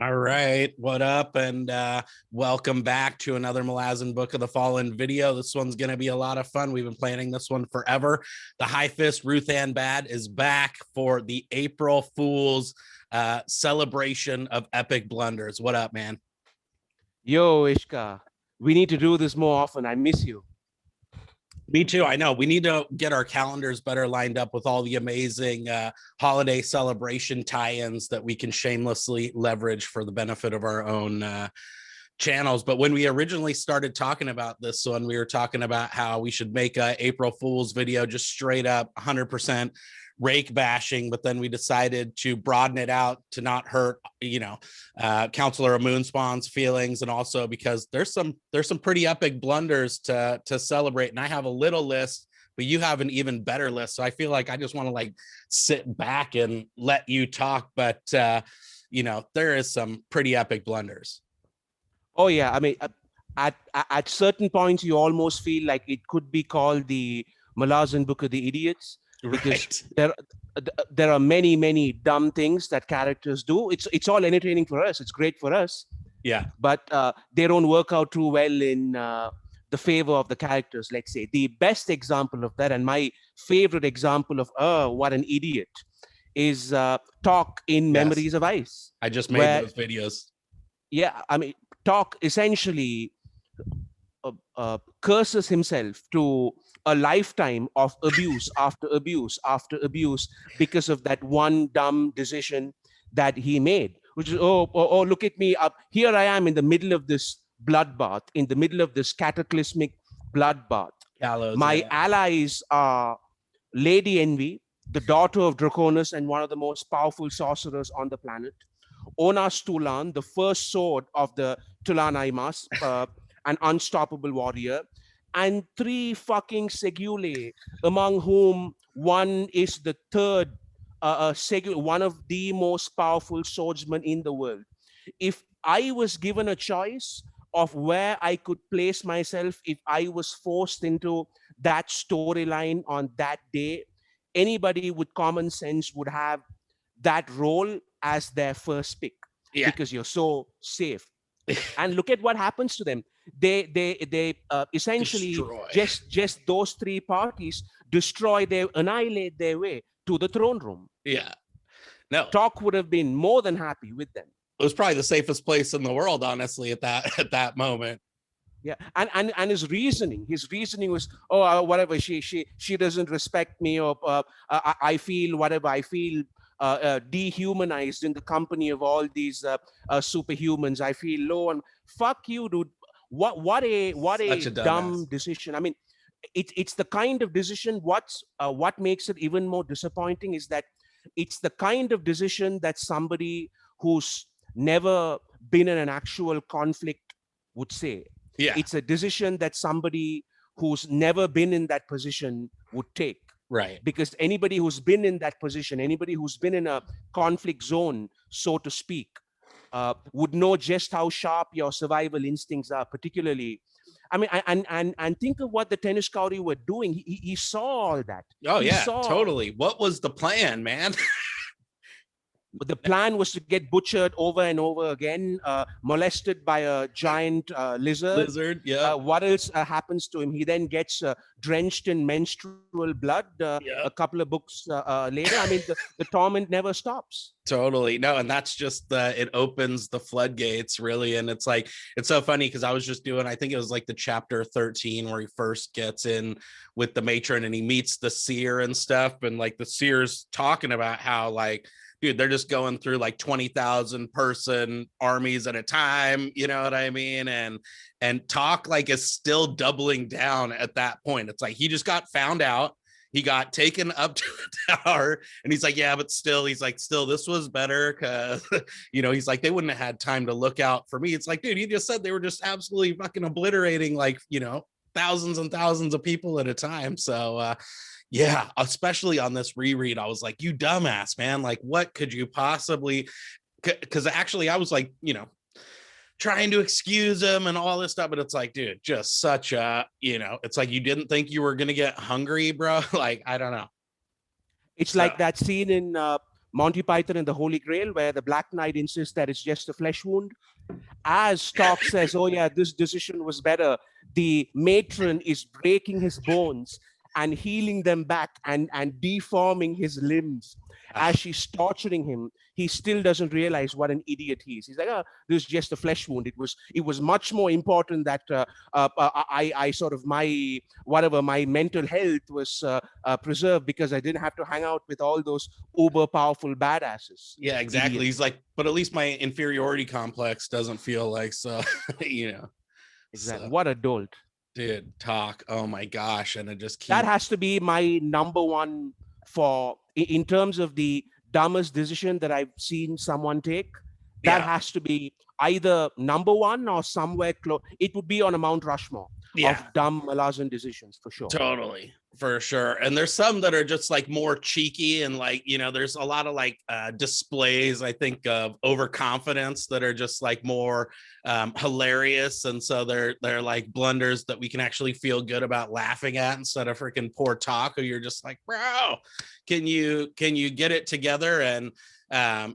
All right, what up? And welcome back to another Malazan Book of the Fallen video. This one's going to be a lot of fun. We've been planning this one forever. The High Fist Ruthan Badd is back for the April Fool's celebration of epic blunders. What up, man? Yo, Iskar, we need to do this more often. I miss you. Me too. I know we need to get our calendars better lined up with all the amazing holiday celebration tie-ins that we can shamelessly leverage for the benefit of our own channels. But when we originally started talking about this one, we were talking about how we should make a April Fool's video just straight up 100% rake bashing, but then we decided to broaden it out to not hurt, Counselor Moonspawn's feelings, and also because there's some pretty epic blunders to celebrate. And I have a little list, but you have an even better list. So I feel like I just want to sit back and let you talk. But there is some pretty epic blunders. Oh yeah, I mean, at certain points, you almost feel like it could be called the Malazan Book of the Idiots. Because right. there are many dumb things that characters do. It's all entertaining for us. It's great for us. Yeah. But they don't work out too well in the favor of the characters, let's say. The best example of that, and my favorite example of what an idiot, is Talk in Memories of Ice. I just made those videos. Yeah, I mean, Talk essentially curses himself to a lifetime of abuse after abuse after abuse because of that one dumb decision that he made, which is, oh, look at me up here. I am in the middle of this bloodbath, in the middle of this cataclysmic bloodbath. My allies are Lady Envy, the daughter of Draconis and one of the most powerful sorcerers on the planet, Onas Tulan, the first sword of the Tulanaimas, an unstoppable warrior, and 3 fucking Segule, among whom one is the third Segule, one of the most powerful swordsmen in the world. If I was given a choice of where I could place myself, if I was forced into that storyline on that day, anybody with common sense would have that role as their first pick, because you're so safe. And look at what happens to them. They essentially just those 3 parties annihilate their way to the throne room. Yeah. No. Talk would have been more than happy with them. It was probably the safest place in the world, honestly, at that moment. Yeah, and his reasoning was, oh, whatever, she doesn't respect me, or I feel whatever I feel. Dehumanized in the company of all these superhumans. I feel low, and fuck you, dude. What a dumb decision. I mean, it's the kind of decision. What makes it even more disappointing is that it's the kind of decision that somebody who's never been in an actual conflict would say. Yeah, it's a decision that somebody who's never been in that position would take. Right. Because anybody who's been in that position, anybody who's been in a conflict zone, so to speak, would know just how sharp your survival instincts are, particularly. I mean, and think of what the Tenishkauri were doing. He saw all that. Oh, totally. What was the plan, man? The plan was to get butchered over and over again, molested by a giant lizard. Yeah. What else happens to him? He then gets drenched in menstrual blood a couple of books later. I mean, the torment never stops. Totally. No, and that's just it opens the floodgates, really. And it's so funny because I was just doing, I think it was the chapter 13 where he first gets in with the matron and he meets the seer and stuff. And the seer's talking about how dude, they're just going through 20,000 person armies at a time. You know what I mean? And Talk is still doubling down at that point. It's he just got found out. He got taken up to the tower and he's yeah, but still, still, this was better. Cause he's they wouldn't have had time to look out for me. It's dude, you just said they were just absolutely fucking obliterating thousands and thousands of people at a time. So, yeah, especially on this reread, I was you dumbass, man. What could you possibly? Because actually, I was trying to excuse him and all this stuff, but it's dude, just such a, it's you didn't think you were gonna get hungry, bro. I don't know. It's like that scene in Monty Python and the Holy Grail, where the Black Knight insists that it's just a flesh wound. As Stock says, oh yeah, this decision was better, the matron is breaking his bones and healing them back and deforming his limbs. As she's torturing him, he still doesn't realize what an idiot he is. He's like, oh, this is just a flesh wound. It was much more important that I sort of my mental health was preserved because I didn't have to hang out with all those uber powerful badasses. Yeah, exactly. He's like, but at least my inferiority complex doesn't feel like so, you know. Exactly. So, what a dolt. dude, talk. Oh my gosh. And it just keeps... That has to be my number one for in terms of the dumbest decision that I've seen someone take. That has to be either number one or somewhere close. It would be on a Mount Rushmore of dumb Malazan decisions for sure. Totally, for sure. And there's some that are just like more cheeky and like, you know, there's a lot of like displays, I think, of overconfidence that are just like more hilarious. And so they're like blunders that we can actually feel good about laughing at instead of freaking poor talk. Or you're just like, bro, can you get it together? And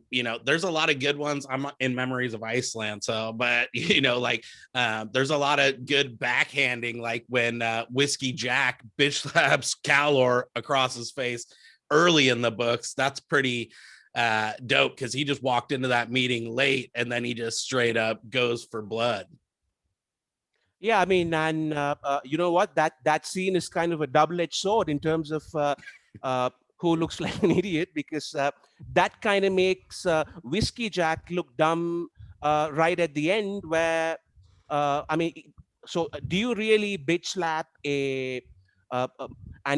you know, there's a lot of good ones. I'm in Memories of Iceland, so but you know, like there's a lot of good backhanding, like when Whiskey Jack bitch slaps Calor across his face early in the books. That's pretty dope because he just walked into that meeting late and then he just straight up goes for blood. Yeah, I mean, and you know what? That scene is kind of a double-edged sword in terms of who looks like an idiot, because that kind of makes Whiskey Jack look dumb right at the end, where, I mean, so do you really bitch slap an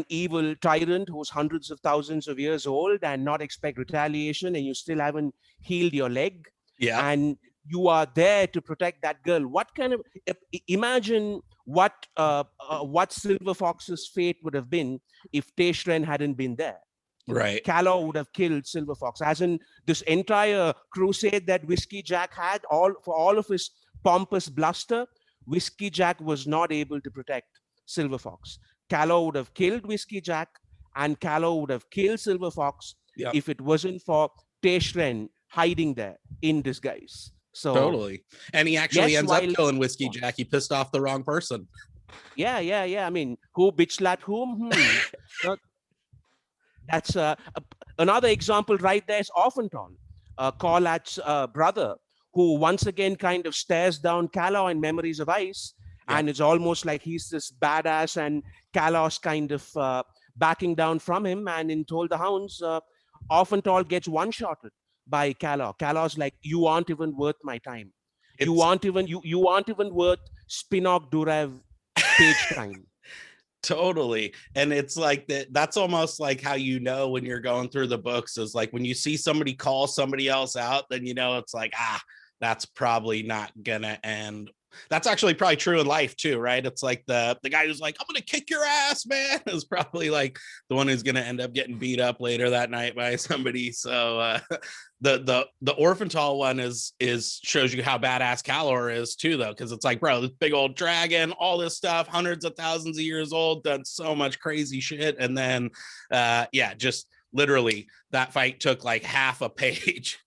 evil tyrant who's hundreds of thousands of years old and not expect retaliation, and you still haven't healed your leg? Yeah. And you are there to protect that girl. What kind of, imagine what Silver Fox's fate would have been if Teshren hadn't been there. Right. Calor would have killed Silver Fox. As in this entire crusade that Whiskey Jack had, for all of his pompous bluster, Whiskey Jack was not able to protect Silver Fox. Calor would have killed Whiskey Jack, and Calor would have killed Silver Fox if it wasn't for Teshren hiding there in disguise. So totally. And he actually ends up killing Whiskey Jack. He pissed off the wrong person. Yeah. I mean, who bitch slapped whom? That's another example right there is Orphanton, Corlat's brother, who once again kind of stares down Calor in Memories of Ice. Yeah. And it's almost like he's this badass and Calor's kind of backing down from him. And in Told the Hounds, Orphanton gets one-shotted by Calor. Calor's like, you aren't even worth my time. You aren't even worth Spinok Durev page time. Totally. And it's like that's almost like how you know when you're going through the books is like when you see somebody call somebody else out, then you know it's like, that's probably not gonna end. That's actually probably true in life too, right? It's like the guy who's like, I'm gonna kick your ass, man, is probably like the one who's gonna end up getting beat up later that night by somebody. So the Orphantal one is shows you how badass Calor is too, though, because it's like, bro, this big old dragon, all this stuff, hundreds of thousands of years old, done so much crazy shit, and then just literally that fight took like half a page.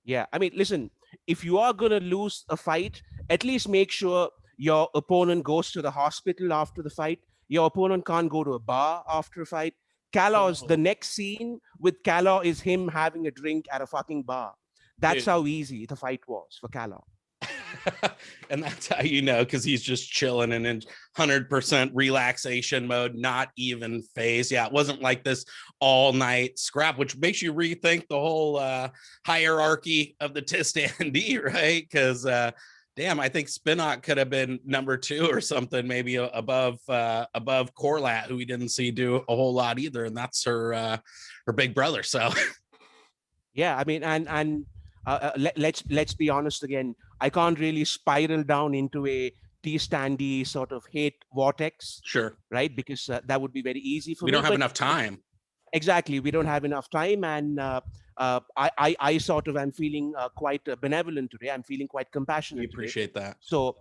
Yeah, I mean, listen, if you are gonna lose a fight, at least make sure your opponent goes to the hospital after the fight. Your opponent can't go to a bar after a fight. The next scene with Calor is him having a drink at a fucking bar. That's how easy the fight was for Calor. And that's how you know, because he's just chilling and in 100% relaxation mode, not even phased. Yeah, it wasn't like this all-night scrap, which makes you rethink the whole hierarchy of the Tistandi, right? Because damn, I think Spinok could have been number 2 or something, maybe above Corlat, who we didn't see do a whole lot either, and that's her big brother. So yeah, I mean, and let's be honest again. I can't really spiral down into a T-standy sort of hate vortex. Sure. Right? Because that would be very easy for me. We don't have enough time. Exactly. We don't have enough time. And I sort of am feeling quite benevolent today. I'm feeling quite compassionate. We appreciate that. So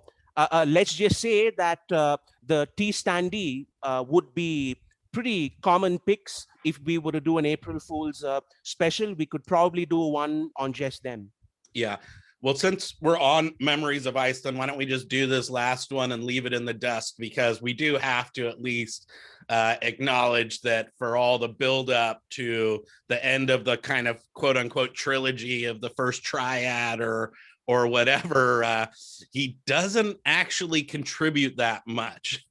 let's just say that the T-standy would be pretty common picks. If we were to do an April Fool's special, we could probably do one on just them. Yeah. Well, since we're on Memories of Ice, then why don't we just do this last one and leave it in the dust? Because we do have to at least acknowledge that for all the build up to the end of the kind of quote unquote trilogy of the first triad or whatever, he doesn't actually contribute that much.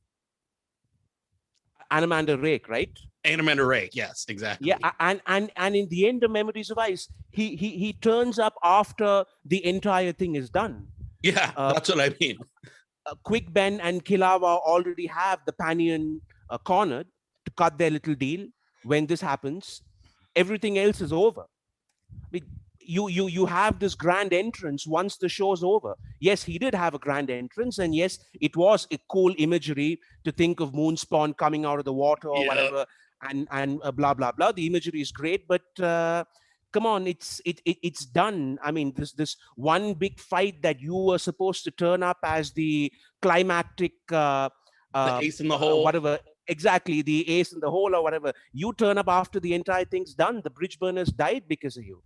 Anamander Rake, right? Anamander Rake, yes, exactly. Yeah, and in the end of Memories of Ice, he turns up after the entire thing is done. Yeah, that's what I mean. Quick Ben and Kilava already have the Panion cornered to cut their little deal. When this happens, everything else is over. I mean, you have this grand entrance once the show's over. Yes, he did have a grand entrance, and yes, it was a cool imagery to think of Moonspawn coming out of the water or whatever, and blah blah blah. The imagery is great, but come on, it's done. I mean, this one big fight that you were supposed to turn up as the climactic the ace in the hole, whatever. Exactly, the ace in the hole or whatever. You turn up after the entire thing's done. The bridge burners died because of you.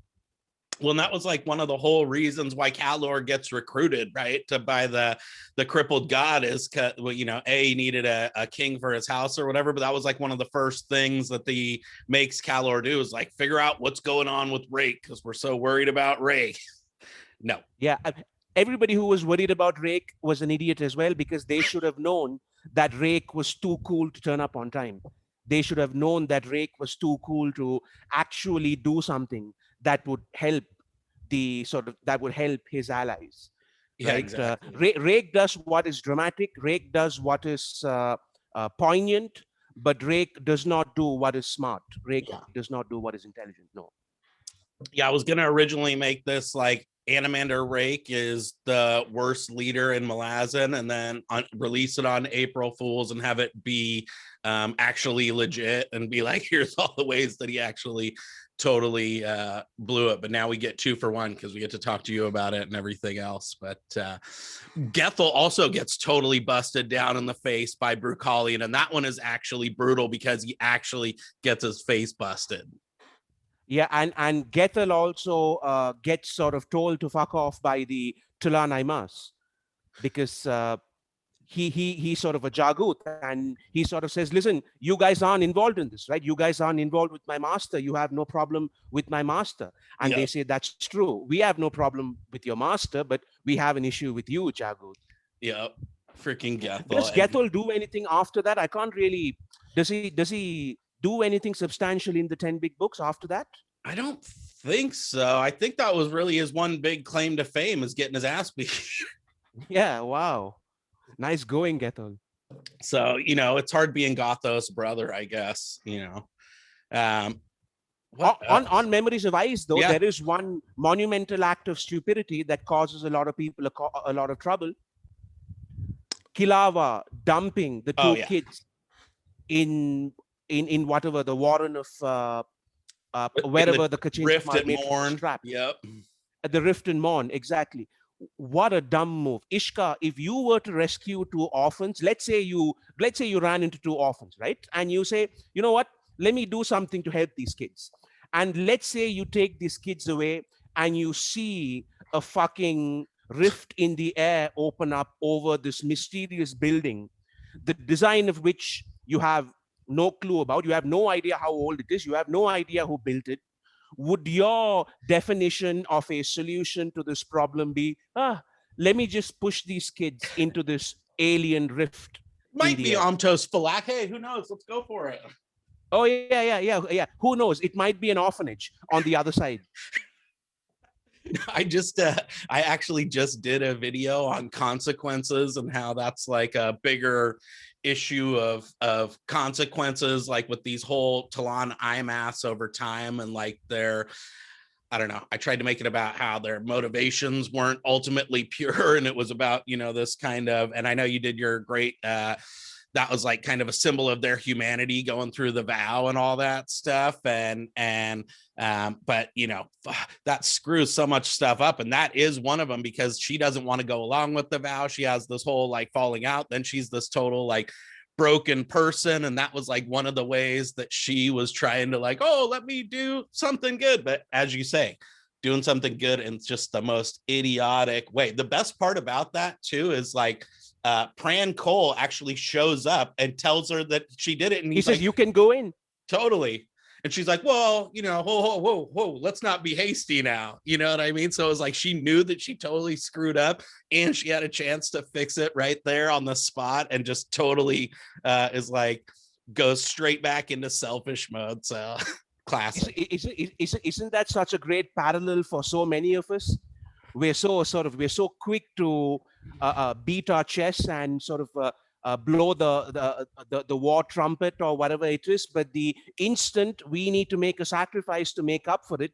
Well, and that was like one of the whole reasons why Calor gets recruited, right? By the Crippled God is, you know, he needed a king for his house or whatever. But that was like one of the first things that the makes Calor do is like figure out what's going on with Rake because we're so worried about Rake. No. Yeah. Everybody who was worried about Rake was an idiot as well, because they should have known that Rake was too cool to turn up on time. They should have known that Rake was too cool to actually do something that would help his allies. Yeah, right? exactly. Rake does what is dramatic. Rake does what is poignant, but Rake does not do what is smart. Rake does not do what is intelligent. No. Yeah, I was gonna originally make this like Anamander Rake is the worst leader in Malazan, and then release it on April Fools and have it be actually legit and be like, here's all the ways that he actually totally blew it. But now we get 2 for 1 because we get to talk to you about it and everything else. But Gethel also gets totally busted down in the face by Bauchelain, and that one is actually brutal because he actually gets his face busted. Yeah, and Gethel also gets sort of told to fuck off by the Tulanaimas because he's sort of a Jagut, and he sort of says, listen, you guys aren't involved in this, right? You guys aren't involved with my master. You have no problem with my master. And they say, that's true. We have no problem with your master, but we have an issue with you, Jagut. Yep. Freaking Gethel. Does Gethel do anything after that? I can't really... Does he do anything substantial in the 10 big books after that? I don't think so. I think that was really his one big claim to fame, is getting his ass beat. Yeah, wow. Nice going, Gethel. So, you know, it's hard being Gothos' brother, I guess, you know. On Memories of Ice, though, there is one monumental act of stupidity that causes a lot of people a lot of trouble. Kilava dumping the 2 kids in whatever the warren of wherever the Kachin Rift at Morn. Yep. At the Rift and Morn, exactly. What a dumb move. Iskar, if you were to rescue 2 orphans, let's say you ran into 2 orphans, right? And you say, you know what? Let me do something to help these kids. And let's say you take these kids away and you see a fucking rift in the air open up over this mysterious building, the design of which you have no clue about. You have no idea how old it is. You have no idea who built it. Would your definition of a solution to this problem be, let me just push these kids into this alien rift? Might be Omtos Falak. Hey, who knows? Let's go for it. Oh, yeah. Who knows? It might be an orphanage on the other side. I actually just did a video on consequences and how that's like a bigger issue of consequences, like with these whole Talon IMAS over time, and like I don't know, I tried to make it about how their motivations weren't ultimately pure, and it was about, you know, this kind of, and I know you did your great that was like kind of a symbol of their humanity going through the vow and all that stuff. But you know, that screws so much stuff up. And that is one of them, because she doesn't want to go along with the vow. She has this whole like falling out. Then she's this total like broken person, and that was like one of the ways that she was trying to like, oh, let me do something good. But as you say, doing something good in just the most idiotic way. The best part about that too is like Pran Cole actually shows up and tells her that she did it, and he says, like, you can go in. totally. And she's like, well, you know, whoa, let's not be hasty now. You know what I mean? So it was like she knew that she totally screwed up, and she had a chance to fix it right there on the spot, and just totally is like, goes straight back into selfish mode. So classic. Isn't that such a great parallel for so many of us? We're so quick to beat our chests and sort of blow the war trumpet or whatever it is, but the instant we need to make a sacrifice to make up for it,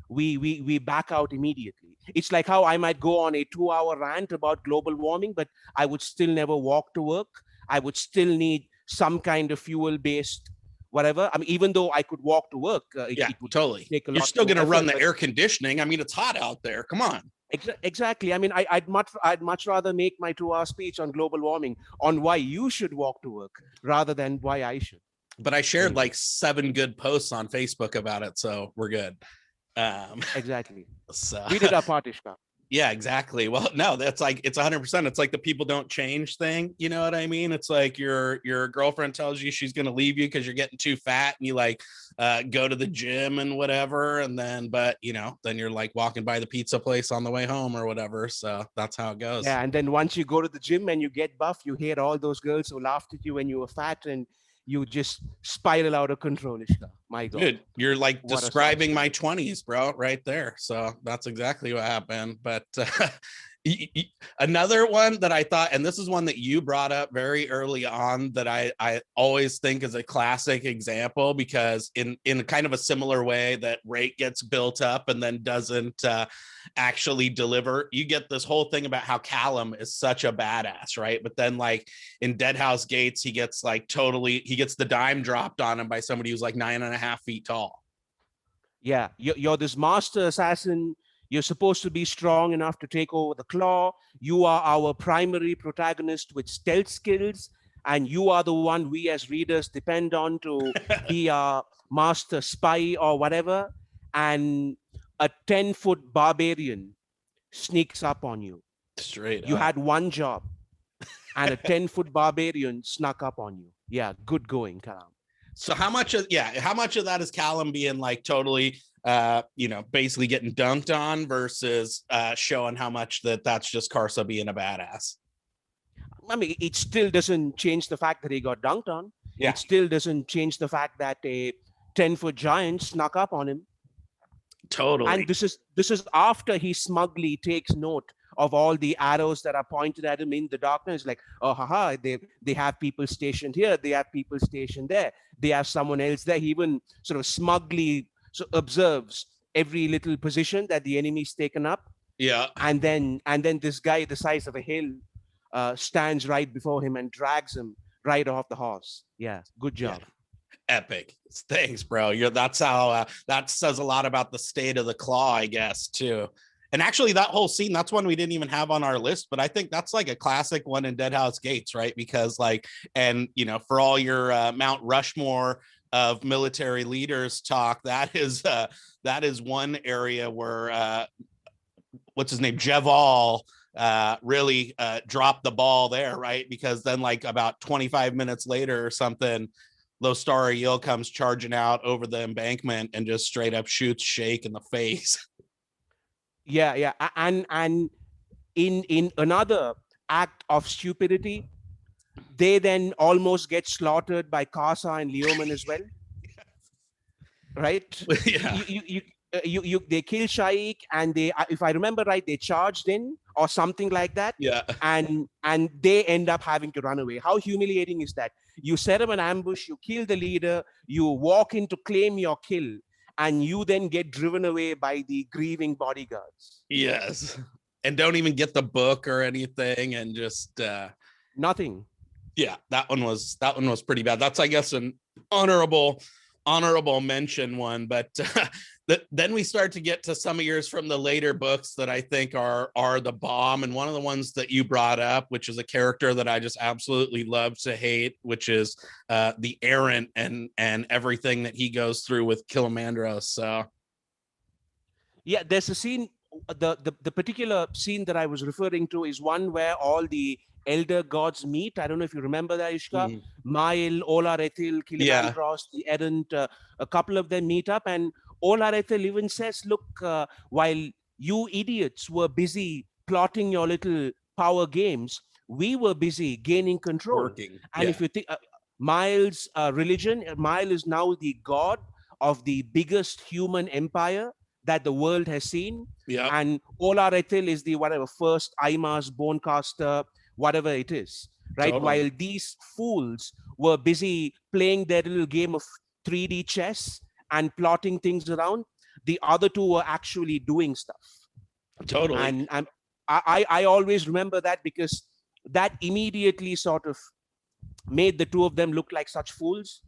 we back out immediately. It's like how I might go on a 2-hour rant about global warming, but I would still never walk to work. I would still need some kind of fuel-based whatever. I mean, even though I could walk to work, it would totally. take a lot. You're still going to effort, run the air conditioning. I mean, it's hot out there. Come on. Exactly. I mean, I'd much rather make my 2-hour speech on global warming on why you should walk to work rather than why I should. But I shared like 7 good posts on Facebook about it, so we're good. Exactly. So we did our part, Iskar. Yeah, exactly. Well, no, that's like, it's 100%. It's like the people don't change thing. You know what I mean? It's like your girlfriend tells you she's going to leave you because you're getting too fat, and you like go to the gym and whatever. And then, but you know, then you're like walking by the pizza place on the way home or whatever. So that's how it goes. Yeah. And then once you go to the gym and you get buff, you hear all those girls who laughed at you when you were fat, and you just spiral out of control, Iskar. My God. Dude, you're like What describing my 20s, bro, right there. So that's exactly what happened. But another one that I thought, and this is one that you brought up very early on, that I always think is a classic example, because in kind of a similar way that Rake gets built up and then doesn't actually deliver, you get this whole thing about how Callum is such a badass, right? But then like in Deadhouse Gates, he gets the dime dropped on him by somebody who's like 9.5 feet tall. Yeah, you're this master assassin. You're supposed to be strong enough to take over the claw. You are our primary protagonist with stealth skills, and you are the one we as readers depend on to be our master spy or whatever. And a 10-foot barbarian sneaks up on you. Straight You up. had one job, and a 10-foot barbarian snuck up on you. Yeah, good going, Callum. So how much of that is Callum being like totally basically getting dunked on versus showing how much that's just Karsa being a badass? I mean, it still doesn't change the fact that he got dunked on. Yeah. It still doesn't change the fact that a 10-foot giant snuck up on him. Totally. And this is after he smugly takes note of all the arrows that are pointed at him in the darkness. Like, oh, haha, they have people stationed here. They have people stationed there. They have someone else there. He even sort of smugly observes every little position that the enemy's taken up. Yeah. And then this guy the size of a hill stands right before him and drags him right off the horse. Yeah, good job. Yeah. Epic. Thanks, bro. That's how that says a lot about the state of the claw, I guess, too. And actually, that whole scene, that's one we didn't even have on our list, but I think that's like a classic one in Deadhouse Gates, right? Because like, and you know, for all your Mount Rushmore of military leaders talk, that is one area where what's his name, Jeval, really dropped the ball there, right? Because then like about 25 minutes later or something, Lostara Yil comes charging out over the embankment and just straight up shoots Shake in the face. Yeah. And in another act of stupidity, they then almost get slaughtered by Karsa and Leoman as well. Right? Yeah. They kill Shaik, and they, if I remember right, they charged in or something like that. Yeah. And they end up having to run away. How humiliating is that? You set up an ambush, you kill the leader, you walk in to claim your kill, and you then get driven away by the grieving bodyguards. Yes. And don't even get the book or anything, and just nothing. Yeah, that one was pretty bad. That's, I guess, an honorable honorable mention one, but then we start to get to some of yours from the later books that I think are the bomb. And one of the ones that you brought up, which is a character that I just absolutely love to hate, which is the Errant and everything that he goes through with Kilomandros. So yeah, there's a scene. The particular scene that I was referring to is one where all the elder gods meet. I don't know if you remember that, Ishka. Mael, Olarethil, yeah, Kilomandros, the Errant, a couple of them meet up, and Olarethil even says, "Look, while you idiots were busy plotting your little power games, we were busy gaining control." working. And Yeah, if you think Mael's religion, Mael is now the god of the biggest human empire that the world has seen. yeah, And Olarethil is the whatever first Aimas bonecaster, whatever it is, right? totally. While these fools were busy playing their little game of 3D chess and plotting things around, the other two were actually doing stuff. Totally. And I always remember that because that immediately sort of made the two of them look like such fools.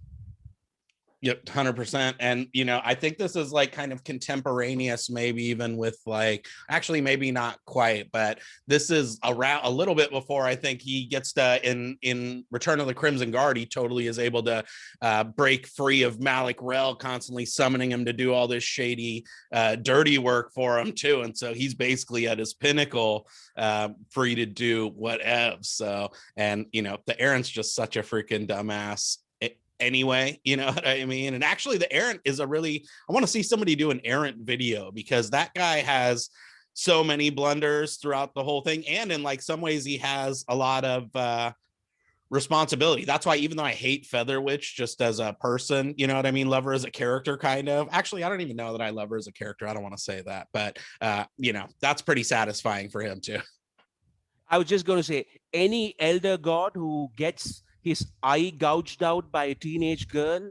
Yep, 100%. And I think this is like kind of contemporaneous, maybe even with like, actually maybe not quite, but this is around a little bit before I think he gets to in Return of the Crimson Guard. He totally is able to break free of Malik Rel constantly summoning him to do all this shady dirty work for him too. And so he's basically at his pinnacle, free to do whatever. So, and the Errant's just such a freaking dumbass anyway, you know what I mean? And actually the Errant is I want to see somebody do an Errant video, because that guy has so many blunders throughout the whole thing, and in like some ways he has a lot of responsibility. That's why, even though I hate Featherwitch just as a person, you know what I mean, love her as a character, kind of. Actually, I don't even know that I love her as a character. I don't want to say that, but that's pretty satisfying for him too. I was just going to say, any elder god who gets his eye gouged out by a teenage girl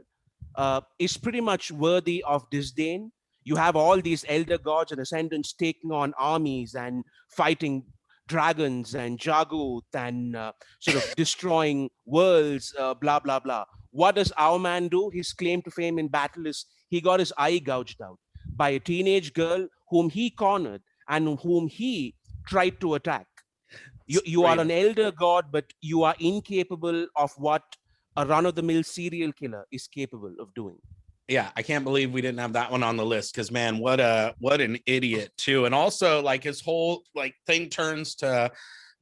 is pretty much worthy of disdain. You have all these elder gods and ascendants taking on armies and fighting dragons and Jaguth and sort of destroying worlds, blah, blah, blah. What does our man do? His claim to fame in battle is he got his eye gouged out by a teenage girl whom he cornered and whom he tried to attack. You are an elder god, but you are incapable of what a run-of-the-mill serial killer is capable of doing. Yeah, I can't believe we didn't have that one on the list, because man, what an idiot too. And also like his whole like thing turns to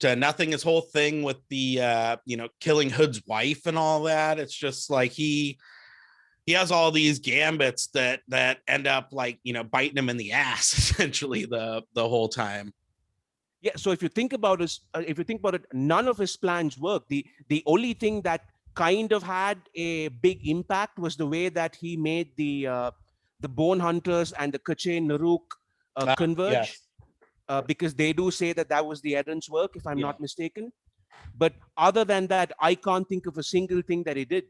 nothing. His whole thing with the killing Hood's wife and all that. It's just like he has all these gambits that end up like biting him in the ass essentially the whole time. Yeah, so if you think about it, none of his plans work. The only thing that kind of had a big impact was the way that he made the Bonehunters and the Kache Naruk converge, yes. because they do say that was the Errant's work, if I'm not mistaken. But other than that, I can't think of a single thing that he did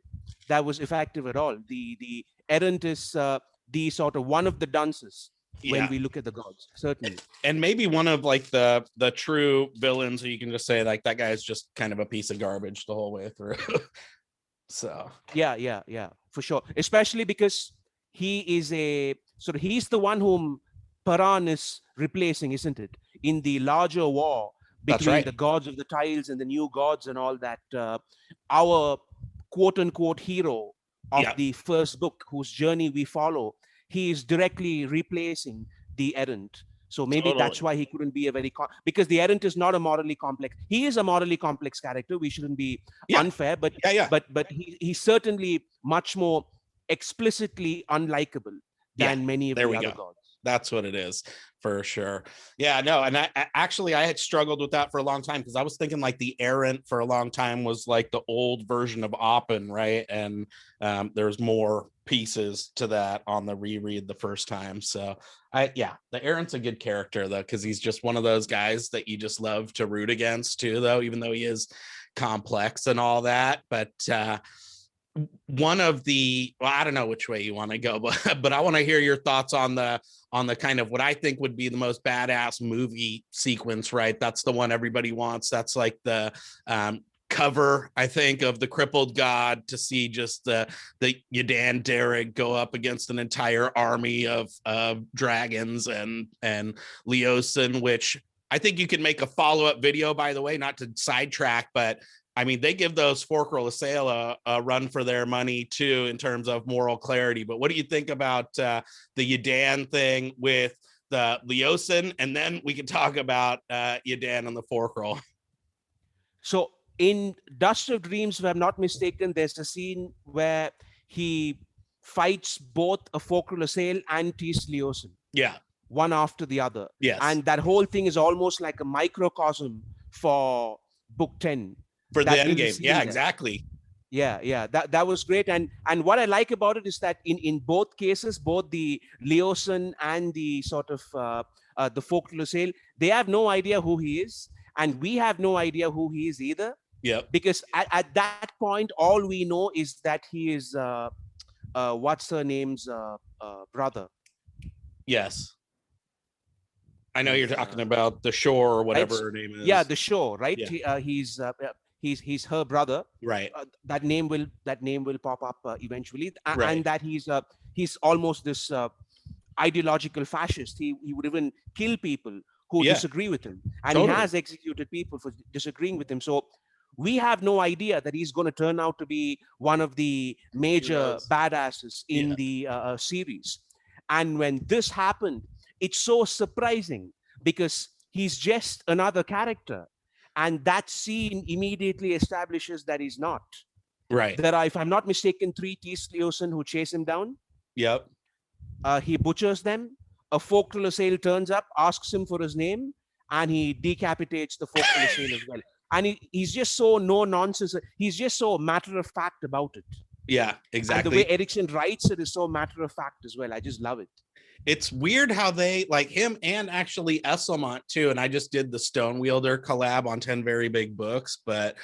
that was effective at all. The Errant is the sort of one of the dunces when we look at the gods, certainly. And maybe one of like the true villains who you can just say like that guy is just kind of a piece of garbage the whole way through. So yeah, for sure. Especially because he is he's the one whom Paran is replacing, isn't it? In the larger war between the gods of the tiles and the new gods and all that, our quote unquote hero of the first book, whose journey we follow, he is directly replacing the Errant. So maybe that's why he couldn't be because the Errant is not a morally complex. He is a morally complex character. We shouldn't be unfair, but he's certainly much more explicitly unlikable than many of the other gods. That's what it is, for sure. Yeah, no, and I had struggled with that for a long time, because I was thinking like the Errant for a long time was like the old version of Oppen, right? And there's more pieces to that on the reread the first time. So the Errant's a good character though, because he's just one of those guys that you just love to root against too, though, even though he is complex and all that. But one of the, well, I don't know which way you want to go, but I want to hear your thoughts on the kind of what I think would be the most badass movie sequence, right? That's the one everybody wants. That's like the cover, I think, of the Crippled God to see just the Yadan Derek go up against an entire army of dragons and Leosin, which I think you can make a follow-up video, by the way, not to sidetrack, but I mean, they give those Forkral Assail a run for their money too, in terms of moral clarity. But what do you think about the Yadan thing with the Leosin? And then we can talk about Yadan and the Forkral. So in Dust of Dreams, if I'm not mistaken, there's a scene where he fights both a Forkral Assail and Tis Leosin. Yeah. One after the other. Yes. And that whole thing is almost like a microcosm for Book 10. For the end game. Yeah, exactly. Yeah. That was great. And what I like about it is that in both cases, both the Leosin and the sort of the Forkral Assail, they have no idea who he is. And we have no idea who he is either. Yep. Because at that point, all we know is that he is, what's her name's brother? Yes. I know you're talking about the Shore or whatever her name is. Yeah, the Shore, right? Yeah. He's her brother. Right. That name will pop up eventually, Right. and that he's almost this ideological fascist. He would even kill people who disagree with him, and he has executed people for disagreeing with him. So we have no idea that he's going to turn out to be one of the major badasses in the series. And when this happened, it's so surprising because he's just another character. And that scene immediately establishes that he's not. Right. There are, if I'm not mistaken, 3 Tis Leosin who chase him down. Yep. He butchers them. A Forkral Assail turns up, asks him for his name, and he decapitates the Forkral Assail as well. And he's just so no nonsense. He's just so matter of fact about it. Yeah, exactly. And the way Erickson writes it is so matter of fact as well. I just love it. It's weird how they, like him and actually Esselmont too. And I just did the Stonewielder collab on 10 Very Big Books, but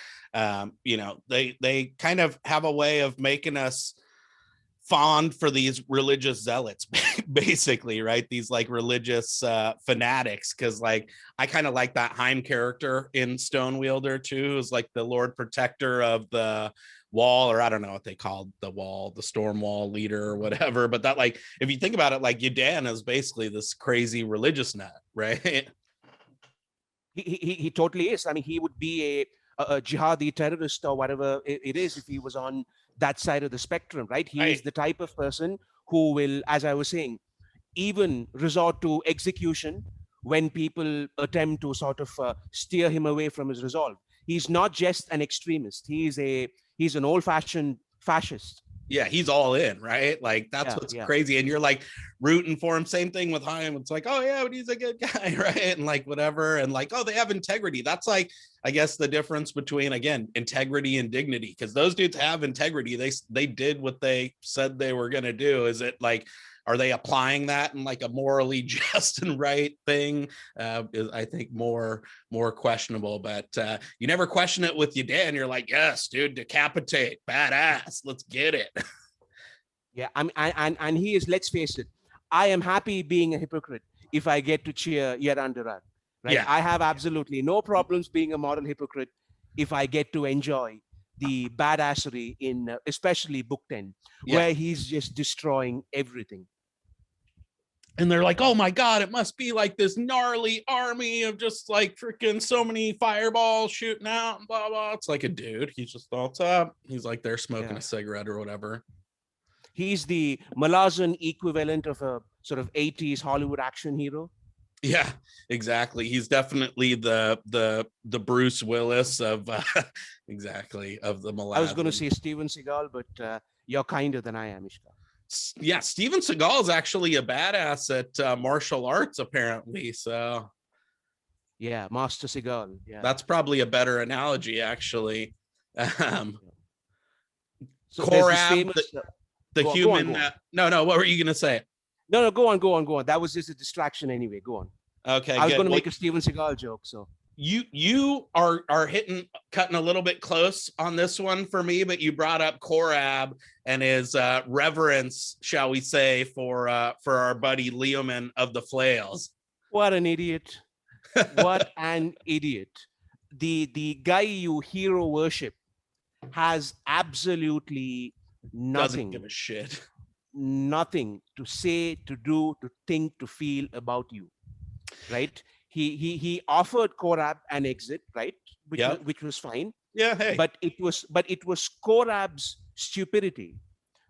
you know, they kind of have a way of making us fond for these religious zealots, basically, right? These like religious fanatics, because like I kind of like that Heim character in Stonewielder too, is like the Lord Protector of the wall, or I don't know what they called the wall, the storm wall leader or whatever. But that, like, if you think about it, like Yadan is basically this crazy religious nut, right? He totally is. I mean, he would be a jihadi terrorist or whatever it is if he was on that side of the spectrum, right? He is the type of person who will, as I was saying, even resort to execution when people attempt to sort of steer him away from his resolve. He's not just an extremist. He's an old-fashioned fascist. Yeah, he's all in, right? Like that's what's crazy. And you're like rooting for him. Same thing with Heim. It's like, oh yeah, but he's a good guy, right? And like whatever. And like, oh, they have integrity. That's like, I guess the difference between, again, integrity and dignity, because those dudes have integrity. They did what they said they were gonna do. Is it like, are they applying that in like a morally just and right thing? Is, I think, more questionable, but you never question it with Yadan. You're like, yes, dude, decapitate, badass, let's get it. Yeah, and he is, let's face it, I am happy being a hypocrite if I get to cheer Yadan Derek, right? Yeah. I have absolutely no problems being a moral hypocrite if I get to enjoy the badassery in especially Book 10, where he's just destroying everything. And they're like, oh my God, it must be like this gnarly army of just like freaking so many fireballs shooting out and blah, blah. It's like a dude. He's just all up. He's like there smoking a cigarette or whatever. He's the Malazan equivalent of a sort of 80s Hollywood action hero. Yeah, exactly. He's definitely the Bruce Willis of exactly of the Malazan. I was going to say Steven Seagal, but you're kinder than I am, Iskar. Yeah, Steven Seagal is actually a badass at martial arts, apparently. So, yeah, Master Seagal. Yeah, that's probably a better analogy, actually. So Korab, the human. Go on. No. What were you gonna say? No. Go on. That was just a distraction anyway. Go on. Okay, I was going to make a Steven Seagal joke, so. You are cutting a little bit close on this one for me, but you brought up Korab and his reverence, shall we say, for our buddy Leoman of the Flails. What an idiot! What an idiot! the guy you hero worship has absolutely Doesn't give nothing, a shit. nothing to say, to do, to think, to feel about you, right? He offered Korab an exit, right, Yep. which was fine, Yeah. Hey. but it was Korab's stupidity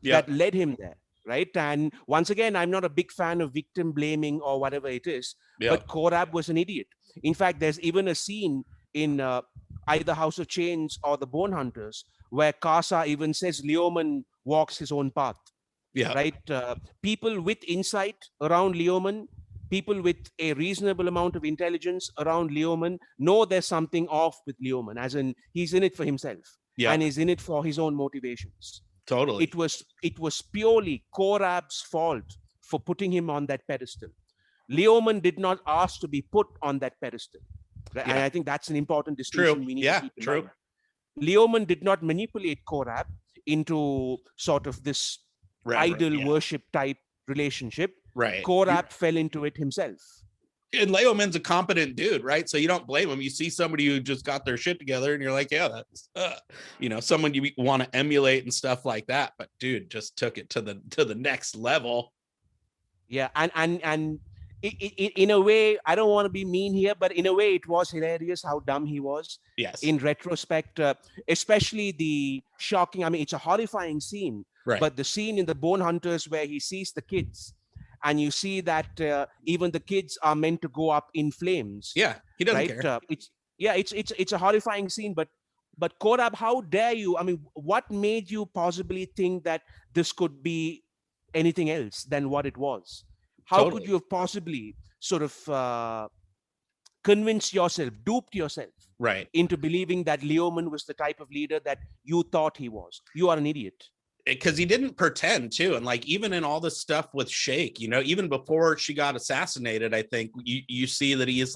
that Yep. led him there, right? And once again, I'm not a big fan of victim blaming or whatever it is, but Yep. Korab was an idiot. In fact, there's even a scene in either House of Chains or the Bonehunters where Kasa even says Leoman walks his own path, Yep. right? People with insight around Leoman, people with a reasonable amount of intelligence around Leoman know there's something off with Leoman, as in he's in it for himself and Yep. he's in it for his own motivations. Totally. It was purely Korab's fault for putting him on that pedestal. Leoman did not ask to be put on that pedestal. Right? And Yeah. I think that's an important True. distinction we need to Yeah. keep in True. mind. Leoman did not manipulate Korab into sort of this Reverend. idol Yeah. worship type relationship. Right. Korab fell into it himself. And Leoman's a competent dude, right? So you don't blame him. You see somebody who just got their shit together and you're like, yeah, that's someone you want to emulate and stuff like that. But dude just took it to the next level. Yeah, and in a way, I don't want to be mean here, but in a way, it was hilarious how dumb he was. Yes. In retrospect, especially the shocking. I mean, it's a horrifying scene, Right. but the scene in the Bonehunters where he sees the kids, and you see that even the kids are meant to go up in flames. Yeah. He doesn't Right. care. It's a horrifying scene, but Korab, how dare you? I mean, what made you possibly think that this could be anything else than what it was? How Totally. could you have possibly sort of convinced yourself, duped yourself Right. into believing that Leoman was the type of leader that you thought he was? You are an idiot. Because he didn't pretend too. And like, even in all this stuff with Sheikh, even before she got assassinated, I think you see that he's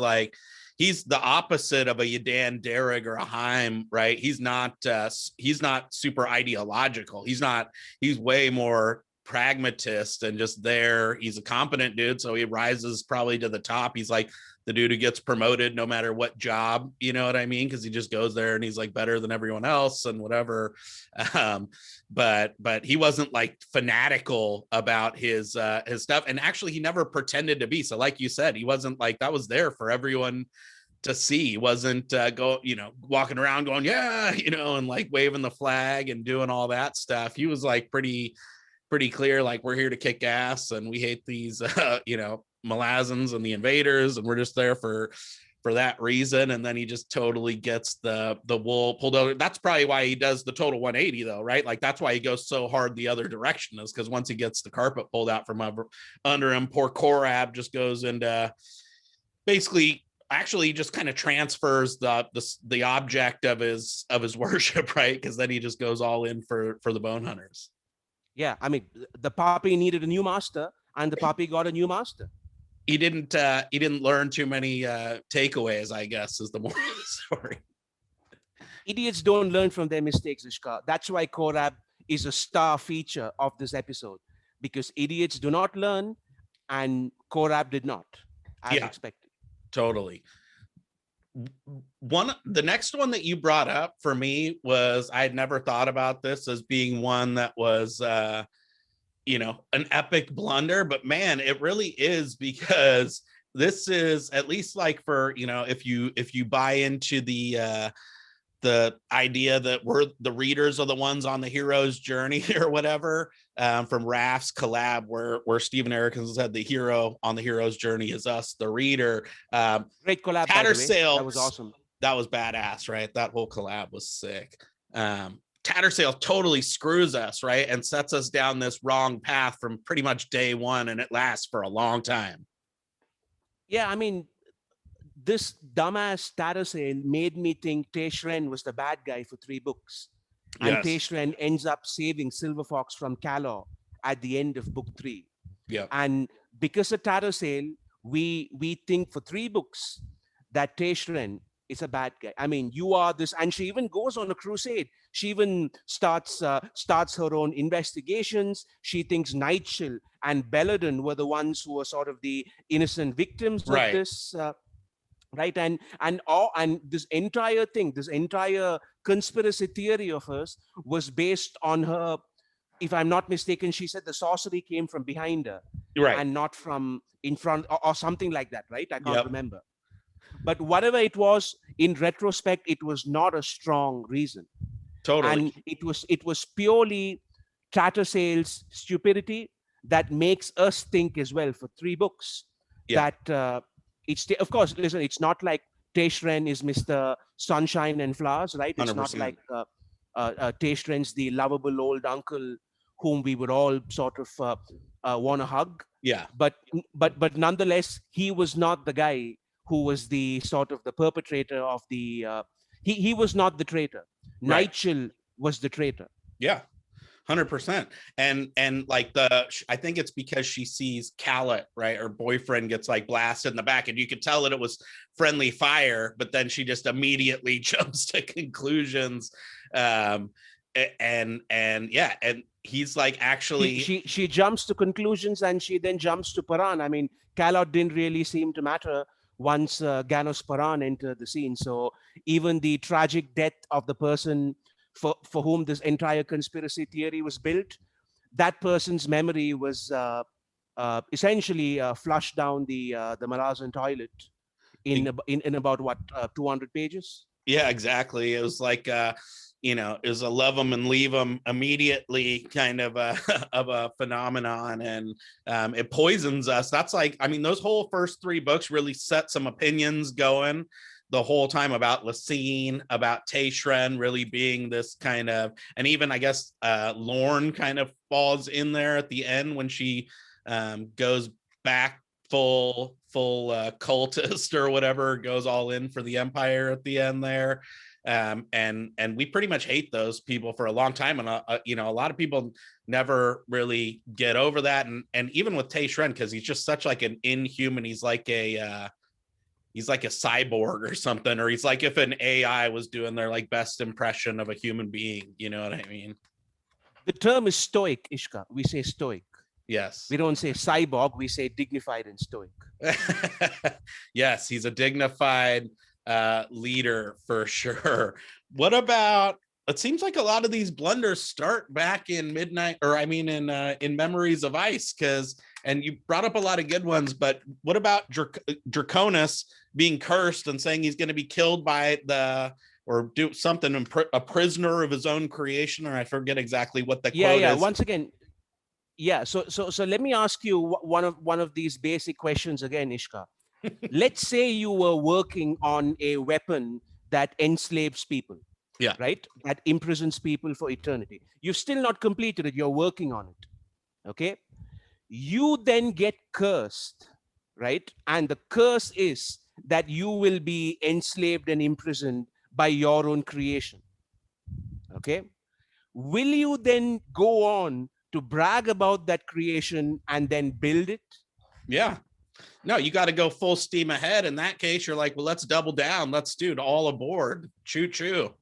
the opposite of a Yadan Derrig or a Haim, right? He's not super ideological. He's way more pragmatist and just there. He's a competent dude. So he rises probably to the top. He's like the dude who gets promoted no matter what job, you know what I mean? Because he just goes there and he's like better than everyone else and whatever. But he wasn't like fanatical about his stuff. And actually he never pretended to be. So like you said, he wasn't like, that was there for everyone to see. He wasn't walking around going, yeah, and like waving the flag and doing all that stuff. He was like pretty clear, like, we're here to kick ass and we hate these Malazans and the invaders, and we're just there for that reason. And then he just totally gets the wool pulled over. That's probably why he does the total 180 though, right? Like that's why he goes so hard the other direction, is because once he gets the carpet pulled out from under him, poor Korab just goes into basically actually just kind of transfers the object of his worship, right? Because then he just goes all in for the Bonehunters. Yeah, I mean, the puppy needed a new master, and the puppy got a new master. He didn't learn too many takeaways, I guess, is the moral of the story. Idiots don't learn from their mistakes, Iskar. That's why Korab is a star feature of this episode, because idiots do not learn, and Korab did not, as expected. Totally. The next one that you brought up for me was, I had never thought about this as being one that was an epic blunder, but man, it really is, because this is, at least like for if you buy into the idea that we're the readers are the ones on the hero's journey or whatever, from Raph's collab where Stephen Erickson said the hero on the hero's journey is us, the reader. Great collab, Tattersail, that was awesome. That was badass, right? That whole collab was sick. Tattersail totally screws us, right? And sets us down this wrong path from pretty much day one, and it lasts for a long time. Yeah, I mean, this dumbass Tattersail made me think Teshren was the bad guy for 3 books. And Yes. Teshren ends up saving Silverfox from Calor at the end of book 3. Yeah. And because of Tattersail, we think for 3 books that Teshren is a bad guy. I mean, you are this, and she even goes on a crusade. She even starts her own investigations. She thinks Nightshill and Belladon were the ones who were sort of the innocent victims of this. right? And this entire thing, this entire conspiracy theory of hers was based on her. If I'm not mistaken, she said the sorcery came from behind her Right. and not from in front, or something like that, right? I can't Yep. remember. But whatever it was, in retrospect, it was not a strong reason, Totally. and it was purely Tattersall's stupidity that makes us think as well for 3 books Yeah. that it's of course, listen, it's not like Teshren is Mr. Sunshine and Flowers, right? It's not 100%. like Teshren's the lovable old uncle whom we would all sort of want to hug. Yeah. But nonetheless, he was not the guy who was the sort of the perpetrator of the. He was not the traitor. Right. Nigel was the traitor. Yeah. 100%. And like I think it's because she sees Callet, right? Her boyfriend gets like blasted in the back, and you could tell that it was friendly fire, but then she just immediately jumps to conclusions. And yeah, and he's like, actually, she jumps to conclusions, and she then jumps to Paran. I mean, Calot didn't really seem to matter once Ganos Paran entered the scene. So even the tragic death of the person for whom this entire conspiracy theory was built, that person's memory was essentially flushed down the Malazan toilet in about what 200 pages. Yeah, exactly. It was like it was a love them and leave them immediately kind of a of a phenomenon, and it poisons us. That's like, I mean, those whole first 3 books really set some opinions going the whole time about Lysine, about Teshren really being this kind of, and even I guess Lorne kind of falls in there at the end when she goes back full cultist or whatever, goes all in for the Empire at the end there. And we pretty much hate those people for a long time, and a lot of people never really get over that. And even with Teshren, because he's just such like an inhuman, he's like a cyborg or something, or he's like if an AI was doing their like best impression of a human being, you know what I mean? The term is stoic, Iskar. We say stoic. Yes. We don't say cyborg, we say dignified and stoic. Yes, he's a dignified leader for sure. What about, it seems like a lot of these blunders start back in Midnight, or I mean in Memories of Ice, and you brought up a lot of good ones, but what about Draconis being cursed and saying he's going to be killed by or do something, a prisoner of his own creation, or I forget exactly what the quote is. Once again, so let me ask you one of these basic questions again, Ishka. Let's say you were working on a weapon that enslaves people. Yeah. Right? That imprisons people for eternity. You've still not completed it. You're working on it. Okay? You then get cursed, right? And the curse is that you will be enslaved and imprisoned by your own creation. Okay? Will you then go on to brag about that creation and then build it? Yeah. No, you got to go full steam ahead. In that case, you're like, well, let's double down. Let's do it all aboard. Choo choo.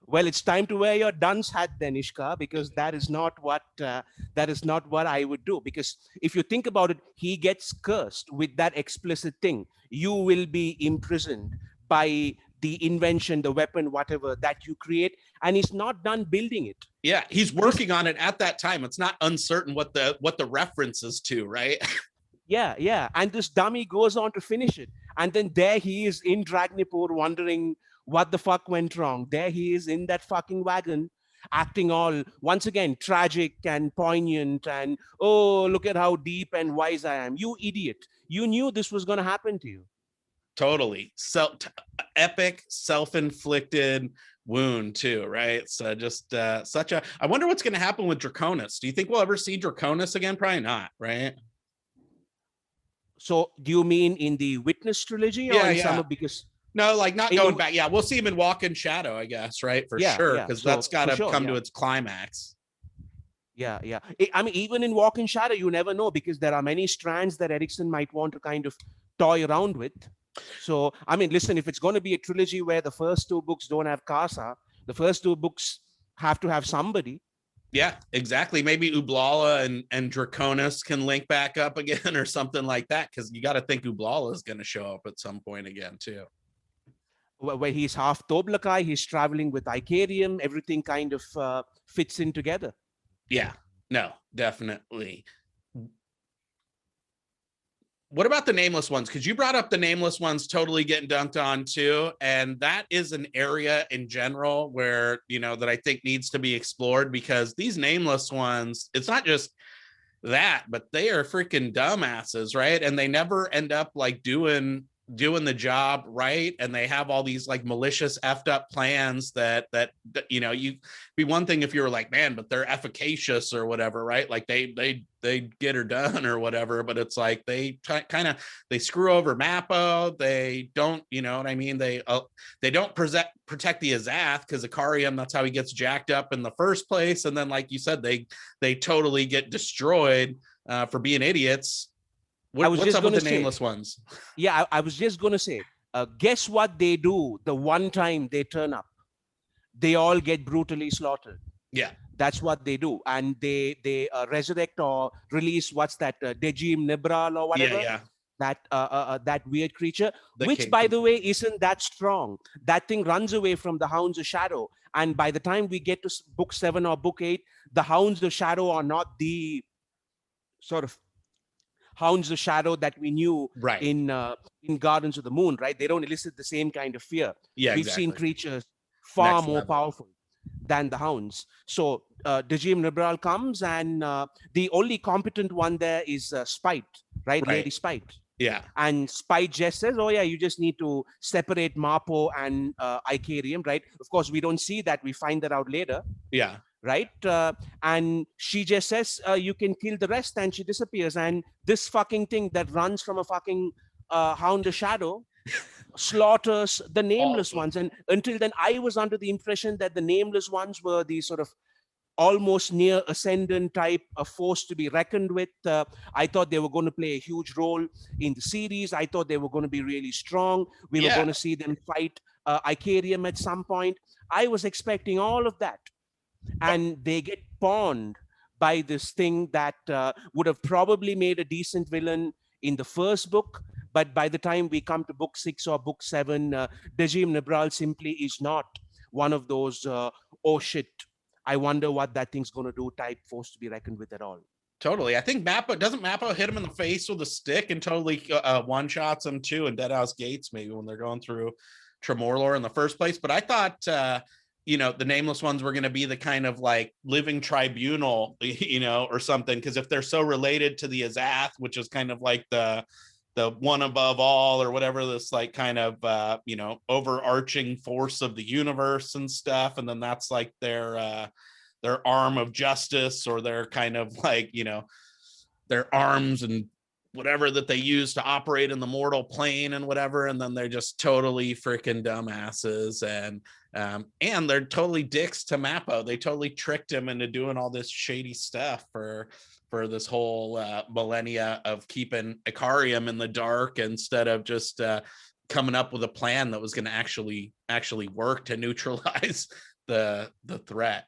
Well, it's time to wear your dunce hat then, Ishka, because that is not what I would do. Because if you think about it, he gets cursed with that explicit thing. You will be imprisoned by the invention, the weapon, whatever that you create, and he's not done building it. Yeah, he's working on it at that time. It's not uncertain what the reference is to, right? Yeah. And this dummy goes on to finish it. And then there he is in Dragnipur wondering what the fuck went wrong. There he is in that fucking wagon, acting all, once again, tragic and poignant and, oh, look at how deep and wise I am. You idiot. You knew this was going to happen to you. Totally. Epic, self-inflicted wound too, right? So just I wonder what's going to happen with Draconis. Do you think we'll ever see Draconis again? Probably not, right? So do you mean in the Witness trilogy or in some of, because no, like not going back. Yeah, we'll see him in Walk in Shadow, I guess, right? For sure, because that's got to come to its climax. Yeah. I mean, even in Walk in Shadow, you never know, because there are many strands that Erickson might want to kind of toy around with. So, I mean, listen, if it's going to be a trilogy where the first 2 books don't have Casa, the first 2 books have to have somebody. Yeah, exactly. Maybe Ublala and Draconis can link back up again or something like that, because you got to think Ublala is going to show up at some point again too. Where he's half Toblakai, he's traveling with Icarium, everything kind of fits in together. Yeah, no, definitely. What about the nameless ones? Because you brought up the nameless ones totally getting dunked on too. And that is an area in general where, that I think needs to be explored, because these nameless ones, it's not just that, but they are freaking dumbasses, right? And they never end up like doing the job right, and they have all these like malicious effed up plans that you be one thing if you were like, man, but they're efficacious or whatever, right? Like they get her done or whatever, but it's like they they screw over Mappo. They don't, you know what I mean, they don't protect the Azath, because Ikariam, that's how he gets jacked up in the first place, and then like you said, they totally get destroyed for being idiots. What's up with the nameless ones? Yeah, I was just going to say, guess what they do the one time they turn up? They all get brutally slaughtered. Yeah. That's what they do. And they resurrect or release, what's that, Dejim Nibral or whatever? Yeah. That weird creature, which, by the way, isn't that strong. That thing runs away from the Hounds of Shadow. And by the time we get to book 7 or book 8, the Hounds of Shadow are not the sort of Hounds of Shadow that we knew in Gardens of the Moon, right? They don't elicit the same kind of fear. Yeah, we've seen creatures far more powerful than the Hounds. So Dejim Nibral comes, and the only competent one there is Spite, right? Lady Spite. Yeah. And Spite just says, oh yeah, you just need to separate Mappo and Icarium, right? Of course, we don't see that. We find that out later. Yeah. Right? And she just says, you can kill the rest, and she disappears. And this fucking thing that runs from a fucking Hound of Shadow slaughters the nameless ones. And until then, I was under the impression that the nameless ones were these sort of almost near ascendant type of force to be reckoned with. I thought they were going to play a huge role in the series. I thought they were going to be really strong. We were going to see them fight Icarium at some point. I was expecting all of that. And they get pawned by this thing that would have probably made a decent villain in the first book. But by the time we come to book 6 or book 7, Dejim Nibral simply is not one of those, oh shit, I wonder what that thing's going to do type force to be reckoned with at all. Totally. I think doesn't Mappo hit him in the face with a stick and totally one-shots him too in Deadhouse Gates, maybe when they're going through Tremorlor in the first place. But I thought... the nameless ones were going to be the kind of like living tribunal, or something. Because if they're so related to the Azath, which is kind of like the one above all or whatever, this like kind of, overarching force of the universe and stuff. And then that's like their arm of justice, or their kind of like, their arms and whatever that they use to operate in the mortal plane and whatever. And then they're just totally freaking dumbasses. And they're totally dicks to Mappo. They totally tricked him into doing all this shady stuff for this whole millennia of keeping Ikarium in the dark, instead of just coming up with a plan that was going to actually work to neutralize the threat.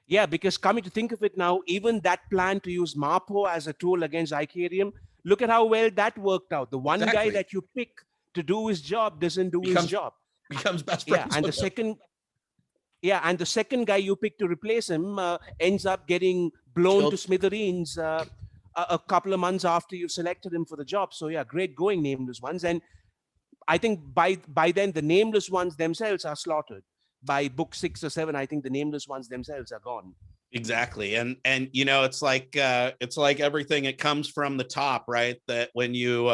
Yeah, because coming to think of it now, even that plan to use Mappo as a tool against Icarium, look at how well that worked out. The one guy that you pick to do his job doesn't do his job. Becomes best friends. Yeah, and the second guy you pick to replace him ends up getting blown to smithereens a couple of months after you selected him for the job. So yeah, great going, nameless ones. And I think by then the nameless ones themselves are slaughtered. By book 6 or 7, I think the nameless ones themselves are gone. Exactly. And it's like everything, it comes from the top, right? That when you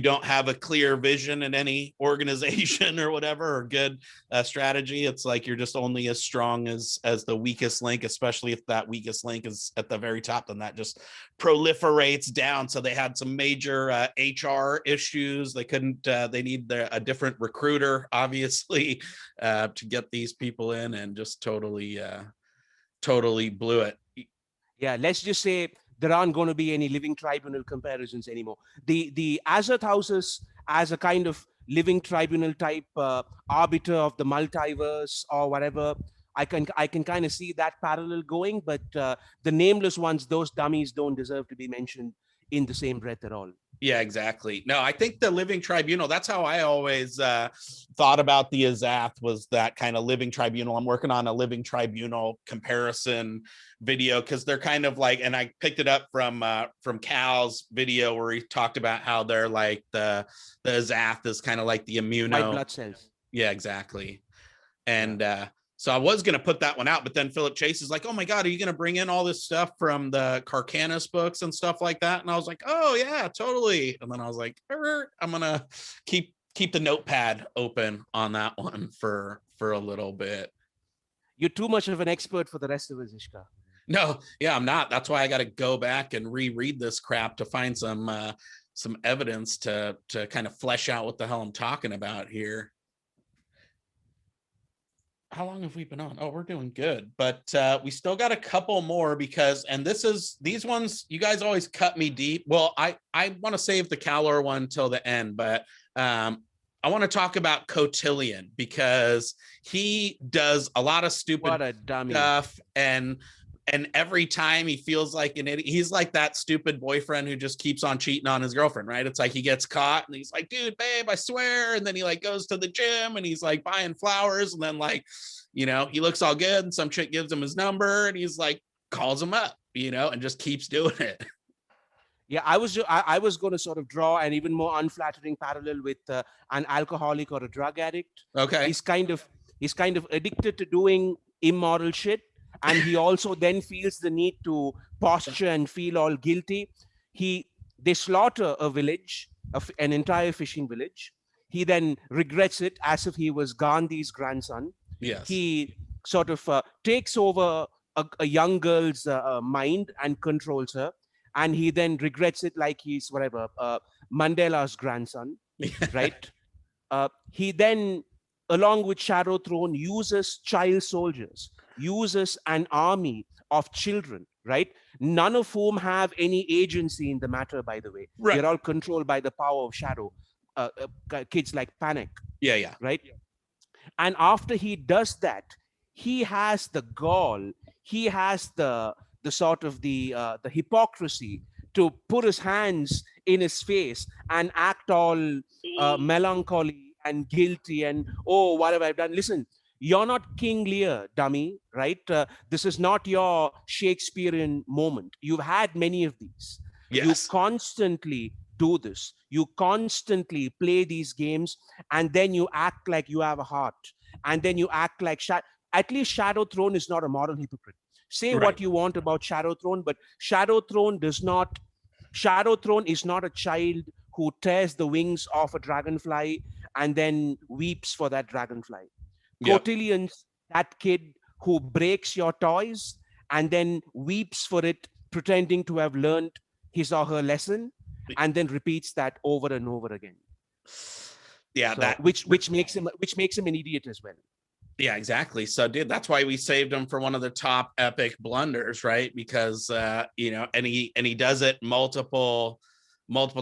don't have a clear vision in any organization or whatever, or good strategy, it's like you're just only as strong as the weakest link, especially if that weakest link is at the very top, then that just proliferates down. So they had some major HR issues. They couldn't, they need a different recruiter, obviously, to get these people in, and just totally blew it. Yeah, let's just say there aren't going to be any living tribunal comparisons anymore. The Azoth houses as a kind of living tribunal type arbiter of the multiverse or whatever, I can kind of see that parallel going, but the nameless ones, those dummies, don't deserve to be mentioned in the same breath at all. Yeah, exactly. No, I think the living tribunal, that's how I always thought about the Azath, was that kind of living tribunal. I'm working on a living tribunal comparison video because they're kind of like, and I picked it up from Cal's video where he talked about how they're like the Azath is kind of like the immuno. White blood cells. Yeah, exactly. And so I was going to put that one out, but then Philip Chase is like, oh my God, are you going to bring in all this stuff from the Kharkanas books and stuff like that? And I was like, oh yeah, totally. And then I was like, I'm going to keep the notepad open on that one for a little bit. You're too much of an expert for the rest of us, Iskar. No, yeah, I'm not. That's why I got to go back and reread this crap to find some evidence to kind of flesh out what the hell I'm talking about here. How long have we been on? Oh, we're doing good, but we still got a couple more because, and these ones, you guys always cut me deep. Well, I want to save the Calor one till the end, but I want to talk about Cotillion because he does a lot of stupid stuff, and every time he feels like an idiot. He's like that stupid boyfriend who just keeps on cheating on his girlfriend, right? It's like he gets caught and he's like, dude, babe, I swear. And then he like goes to the gym and he's like buying flowers. And then like, you know, he looks all good and some chick gives him his number and he's like, calls him up, you know, and just keeps doing it. Yeah, I was going to sort of draw an even more unflattering parallel with an alcoholic or a drug addict. Okay. He's kind of addicted to doing immoral shit. And he also then feels the need to posture and feel all guilty. They slaughter a village, an entire fishing village. He then regrets it as if he was Gandhi's grandson. Yes. He sort of takes over a young girl's mind and controls her. And he then regrets it like he's whatever, Mandela's grandson, right? He then, along with Shadow Throne, uses child soldiers, uses an army of children, right? None of whom have any agency in the matter, by the way. Right. They're all controlled by the power of Shadow. Kids like Panic. Yeah. Right? And after he does that, he has the gall, he has the sort of the hypocrisy to put his hands in his face and act all melancholy and guilty and, oh, what have I done? Listen, you're not King Lear, dummy, right? This is not your Shakespearean moment. You've had many of these. Yes. You constantly do this. You constantly play these games, and then you act like you have a heart. And then you act like... At least Shadow Throne is not a moral hypocrite. Say what you want about Shadow Throne, but Shadow Throne is not a child who tears the wings off a dragonfly and then weeps for that dragonfly. Yep. Cotillion's that kid who breaks your toys and then weeps for it, pretending to have learned his or her lesson, and then repeats that over and over again. Yeah, so, which makes him an idiot as well. Yeah, exactly. So, dude, that's why we saved him for one of the top epic blunders, right? Because you know, and he does it multiple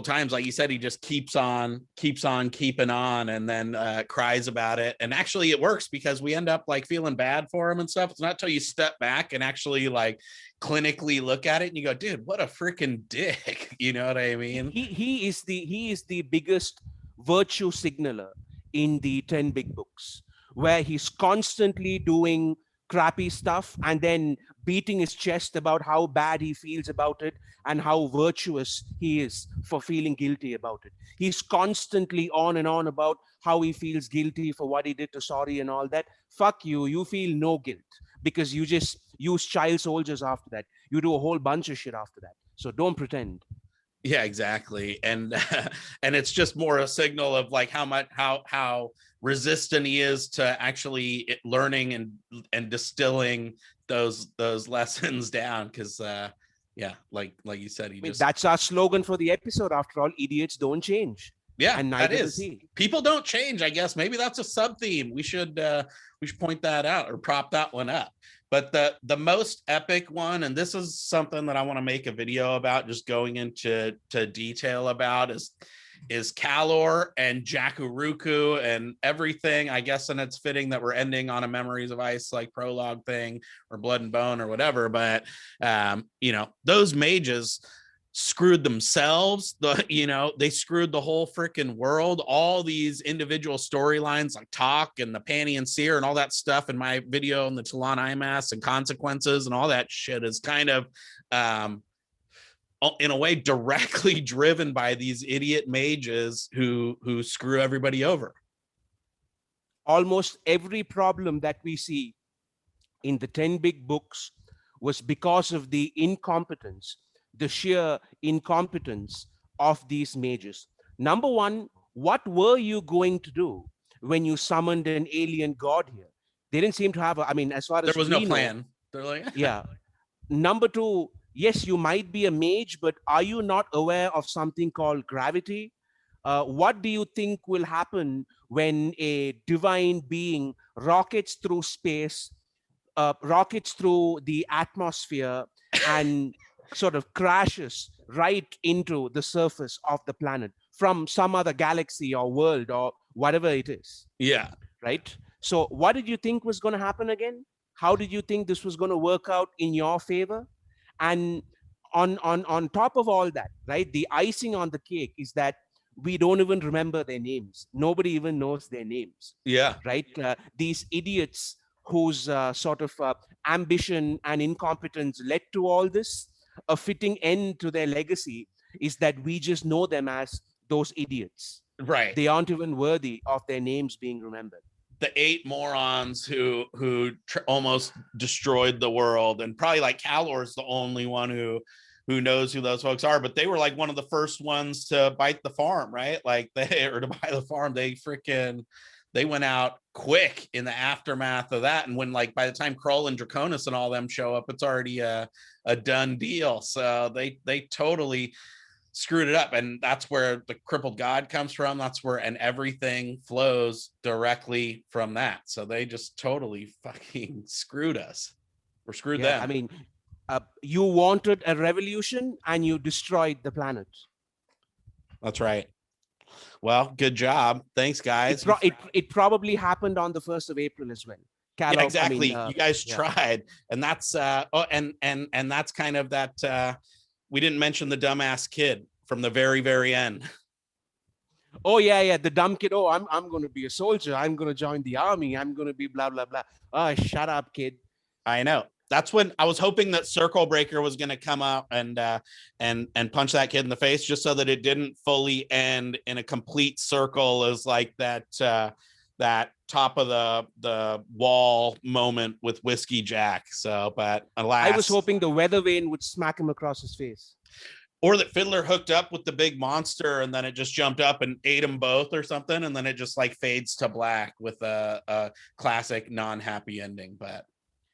times. Like you said, he just keeps on keeping on, and then cries about it. And actually, it works because we end up like feeling bad for him and stuff. It's not until you step back and actually like clinically look at it and you go, dude, what a freaking dick. You know what I mean? He is the biggest virtue signaler in the 10 big books, where he's constantly doing crappy stuff and then beating his chest about how bad he feels about it and how virtuous he is for feeling guilty about it. He's constantly on and on about how he feels guilty for what he did to Sorry and all that. Fuck you. You feel no guilt because you just use child soldiers after that. You do a whole bunch of shit after that. So don't pretend. Yeah, exactly. And it's just more a signal of like how resistant he is to actually learning and distilling those lessons down. Because yeah, like you said, that's our slogan for the episode. After all, idiots don't change. Yeah, and that is. People don't change. I guess maybe that's a sub theme. We should point that out or prop that one up. But the most epic one, and this is something that I want to make a video about, just going into detail about, is Kalor and Jakuruku and everything, I guess. And it's fitting that we're ending on a Memories of Ice like prologue thing, or Blood and Bone or whatever. But you know, those mages screwed themselves. They screwed the whole freaking world. All these individual storylines like Talk and the Panty and Seer and all that stuff in my video on the Talon IMAS and Consequences and all that shit is kind of in a way directly driven by these idiot mages who screw everybody over. Almost every problem that we see in the 10 big books was because of the incompetence, the sheer incompetence of these mages. Number one, what were you going to do when you summoned an alien god here? They didn't seem to have as far as there was no know, plan. They're like, yeah. Number two, yes, you might be a mage, but are you not aware of something called gravity? What do you think will happen when a divine being rockets through space, rockets through the atmosphere, and sort of crashes right into the surface of the planet from some other galaxy or world or whatever it is? Yeah. Right? So what did you think was going to happen again? How did you think this was going to work out in your favor? And on top of all that, right, the icing on the cake is that we don't even remember their names. Nobody even knows their names. Yeah. Right? These idiots whose sort of ambition and incompetence led to all this, a fitting end to their legacy is that we just know them as those idiots. Right. They aren't even worthy of their names being remembered. The 8 morons who almost destroyed the world, and probably like Kalor's the only one who knows who those folks are, but they were like one of the first ones to bite the farm, right? Like to buy the farm. They went out quick in the aftermath of that. And when like by the time Krull and Draconis and all them show up, it's already a done deal. So they totally screwed it up. And that's where the Crippled God comes from. That's where, and everything flows directly from that. So they just totally fucking screwed us. We're screwed them. I mean, you wanted a revolution and you destroyed the planet. That's right. Well, good job. Thanks, guys. It probably happened on the 1st of April as well. Yeah, exactly. You guys tried. And that's and that's kind of that we didn't mention the dumbass kid from the very, very end. Oh, yeah. The dumb kid. Oh, I'm going to be a soldier. I'm going to join the army. I'm going to be blah, blah, blah. Oh, shut up, kid. I know. That's when I was hoping that Circle Breaker was going to come up and punch that kid in the face, just so that it didn't fully end in a complete circle as like that top of the wall moment with Whiskey Jack. So, but alas, I was hoping the weather vane would smack him across his face. Or that Fiddler hooked up with the big monster and then it just jumped up and ate them both or something. And then it just like fades to black with a classic non-happy ending. But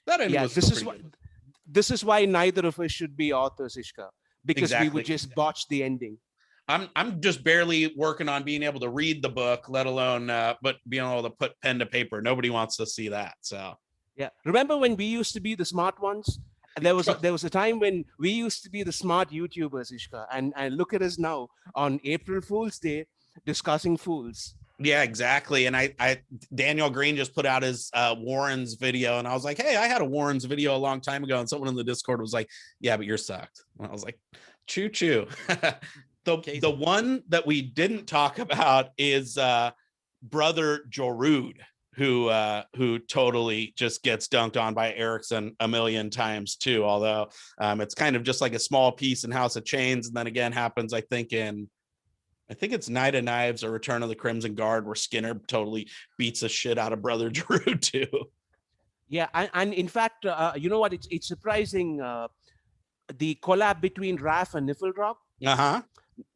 that ending was this is why neither of us should be authors, Iskar, because we would just botch the ending. I'm just barely working on being able to read the book, let alone but being able to put pen to paper. Nobody wants to see that. So yeah, remember when we used to be the smart ones? There was a time when we used to be the smart YouTubers, Iskar, and look at us now on April Fool's Day discussing fools. Yeah, exactly. And I Daniel Green just put out his Warren's video, and I was like, hey, I had a Warren's video a long time ago, and someone in the Discord was like, yeah, but you're sucked. And I was like, choo choo. The one that we didn't talk about is Brother Jorud, who totally just gets dunked on by Erickson a million times too. Although it's kind of just like a small piece in House of Chains, and then again happens, I think it's Night of Knives or Return of the Crimson Guard, where Skinner totally beats the shit out of Brother Jorud too. Yeah, and in fact, you know what? It's surprising the collab between Raph and Niflrock.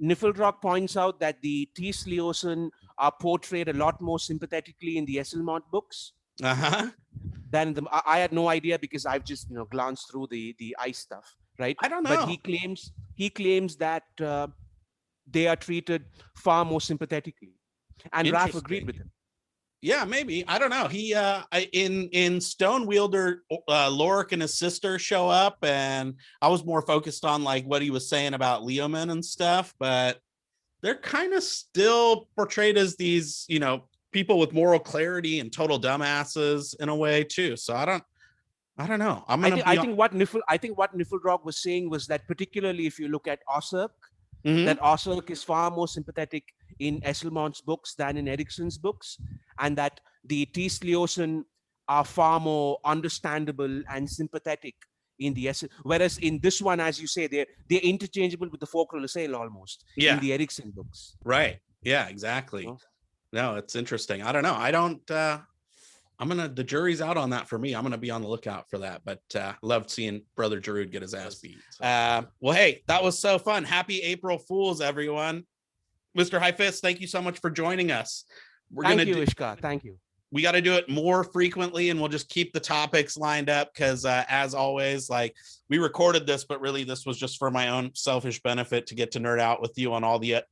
Niflrock points out that the Tis Leosin are portrayed a lot more sympathetically in the Esselmont books. Than I had no idea because I've just glanced through the ice stuff, right? I don't know. But he claims that they are treated far more sympathetically, and Raph agreed with him. Yeah, maybe. I don't know. He in Stonewielder, Lorik and his sister show up, and I was more focused on like what he was saying about Leoman and stuff. But they're kind of still portrayed as these, you know, people with moral clarity and total dumbasses in a way too. So I don't know. I think what Niflrog was saying was that, particularly if you look at Osirk, that Osirk is far more sympathetic in Esselmont's books than in Ericsson's books, and that the Tisleosan are far more understandable and sympathetic in the whereas in this one, as you say, they're interchangeable with the Folklore Assail almost in the Ericsson books. Right. Yeah, exactly. No, it's interesting. I don't know. The jury's out on that for me. I'm gonna be on the lookout for that. But loved seeing Brother Jarud get his ass beat. So. Well, hey, that was so fun. Happy April Fools, everyone. Mr. High Fist, thank you so much for joining us. Thank you, Iskar. Thank you. We got to do it more frequently, and we'll just keep the topics lined up because, as always, like, we recorded this, but really this was just for my own selfish benefit to get to nerd out with you on all the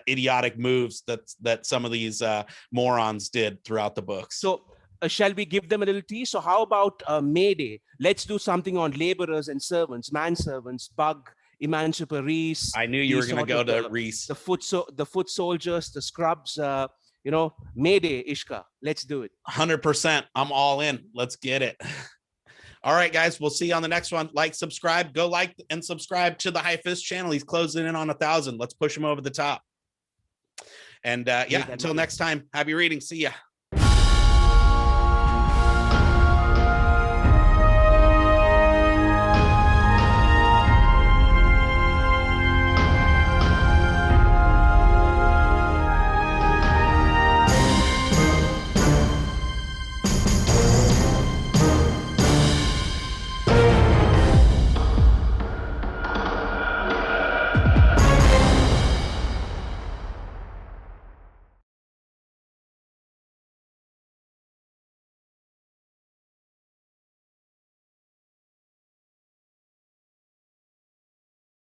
idiotic moves that some of these morons did throughout the books. So shall we give them a little tease? So how about May Day? Let's do something on laborers and servants, manservants, bug, Emanciper, Reese. I knew you were going to go to Reese. The foot soldiers, the scrubs, Mayday, Ishka. Let's do it. 100%. I'm all in. Let's get it. All right, guys. We'll see you on the next one. Like, subscribe. Go like and subscribe to the High Fist channel. He's closing in on 1,000. Let's push him over the top. And until next time, happy reading. See ya.